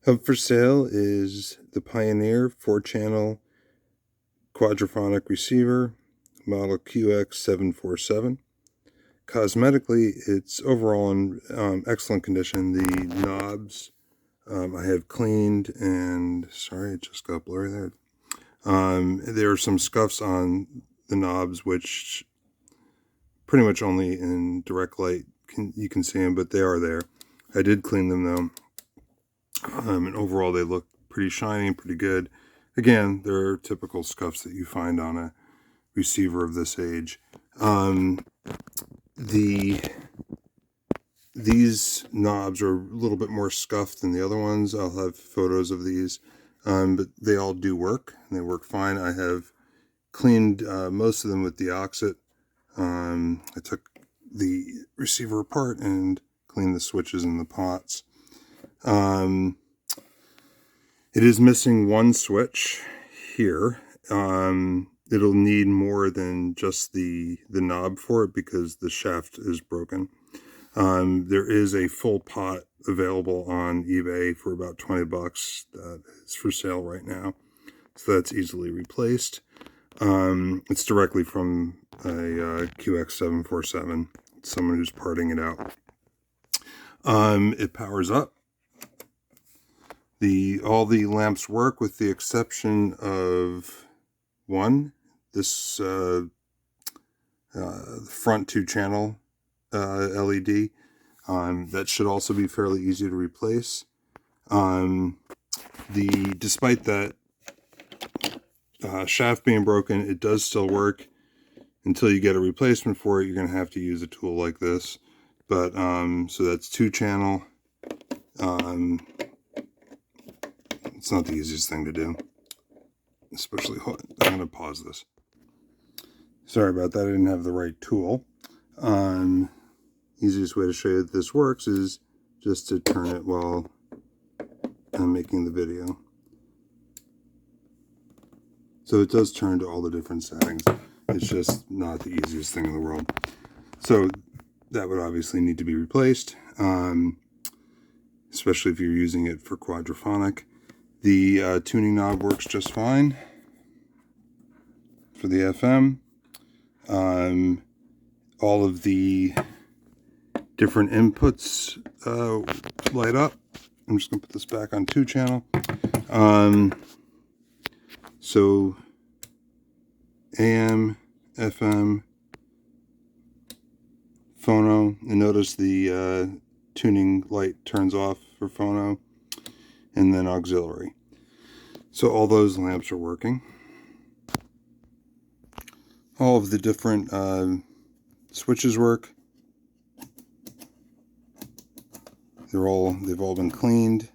Up for sale is the Pioneer 4-channel quadraphonic receiver, model QX-747. Cosmetically, it's overall in excellent condition. The knobs I have cleaned, and sorry, it just got blurry there. There are some scuffs on the knobs, which pretty much only in direct light you can see them, but they are there. I did clean them though. And overall they look pretty shiny and pretty good. Again, they're typical scuffs that you find on a receiver of this age. These knobs are a little bit more scuffed than the other ones. I'll have photos of these, but they all do work, and they work fine. I have cleaned most of them with deoxit. I took the receiver apart and cleaned the switches and the pots. It is missing one switch here. It'll need more than just the knob for it because the shaft is broken. There is a full pot available on eBay for about 20 bucks. That is for sale right now. So that's easily replaced. It's directly from a QX-747. Someone who's parting it out. It powers up. All the lamps work with the exception of one. This front 2-channel LED. That should also be fairly easy to replace. Despite that shaft being broken, it does still work. Until you get a replacement for it, you're going to have to use a tool like this. But so that's 2-channel. It's not the easiest thing to do, especially. I'm going to pause this. Sorry about that. I didn't have the right tool. Easiest way to show you that this works is just to turn it while I'm making the video. So it does turn to all the different settings. It's just not the easiest thing in the world. So that would obviously need to be replaced, especially if you're using it for quadraphonic. The tuning knob works just fine for the FM. All of the different inputs light up. I'm just going to put this back on 2-channel. So AM, FM, phono, and notice the tuning light turns off for phono, and then auxiliary. So all those lamps are working. All of the different switches work. They've all been cleaned.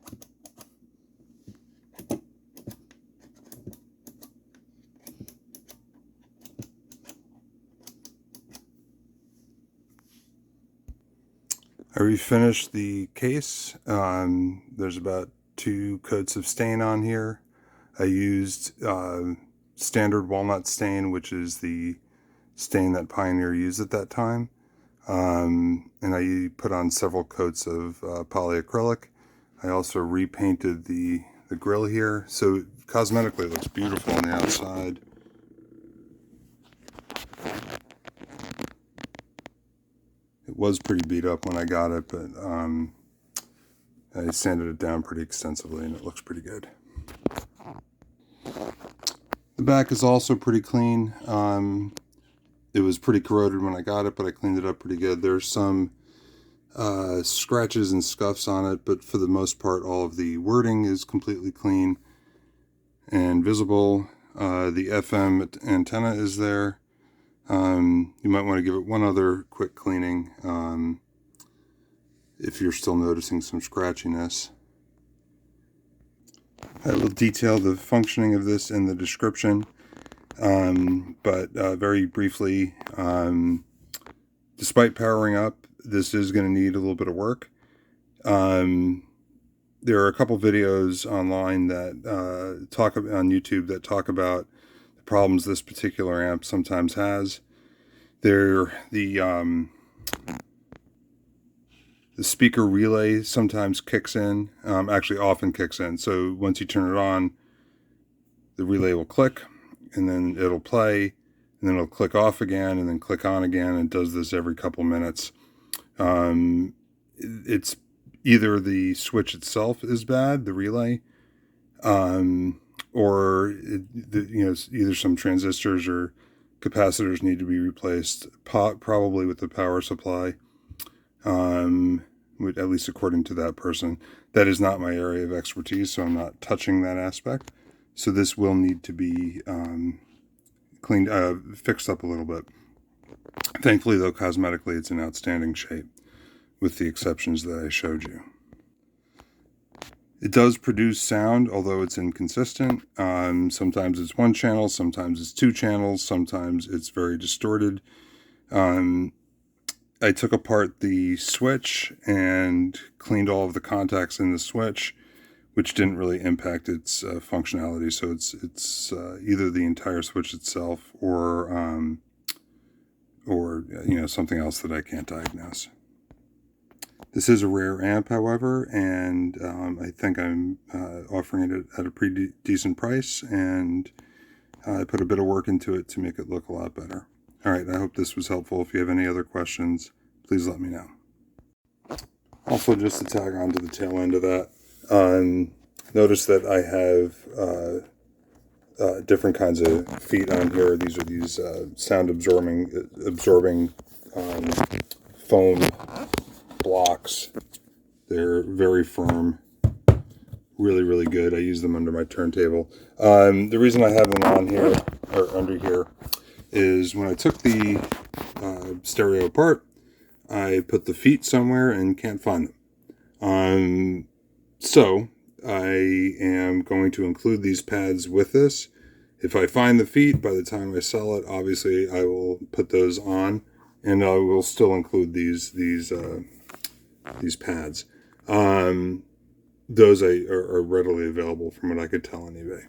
I refinished the case. There's about 2 coats of stain on here. I used standard walnut stain, which is the stain that Pioneer used at that time. And I put on several coats of polyacrylic. I also repainted the grill here, so cosmetically it looks beautiful on the outside. It was pretty beat up when I got it, but I sanded it down pretty extensively and it looks pretty good. The back is also pretty clean. It was pretty corroded when I got it, but I cleaned it up pretty good. There's some scratches and scuffs on it, but for the most part, all of the wording is completely clean and visible. The FM antenna is there. You might want to give it one other quick cleaning if you're still noticing some scratchiness. I will detail the functioning of this in the description, but very briefly, despite powering up, this is going to need a little bit of work. There are a couple videos online that on YouTube that talk about the problems this particular amp sometimes has. The The speaker relay sometimes kicks in, actually often kicks in. So once you turn it on, the relay will click, and then it'll play, and then it'll click off again, and then click on again, and it does this every couple minutes. It's either the switch itself is bad, the relay, or either some transistors or capacitors need to be replaced, probably with the power supply, at least according to that person. That is not my area of expertise, so I'm not touching that aspect. So this will need to be fixed up a little bit. Thankfully, though, cosmetically, it's in outstanding shape, with the exceptions that I showed you. It does produce sound, although it's inconsistent. Sometimes it's one channel, sometimes it's two channels, sometimes it's very distorted. I took apart the switch and cleaned all of the contacts in the switch, which didn't really impact its functionality. So it's either the entire switch itself or something else that I can't diagnose. This is a rare amp, however, and I think I'm offering it at a pretty decent price, and I put a bit of work into it to make it look a lot better. All right, I hope this was helpful. If you have any other questions, please let me know. Also, just to tag on to the tail end of that, notice that I have different kinds of feet on here. These are these sound absorbing foam blocks. They're very firm, really, really good. I use them under my turntable. The reason I have them on here, or under here, is when I took the stereo apart, I put the feet somewhere and can't find them. So I am going to include these pads with this. If I find the feet, by the time I sell it, obviously I will put those on, and I will still include these pads. Those are readily available from what I could tell on eBay.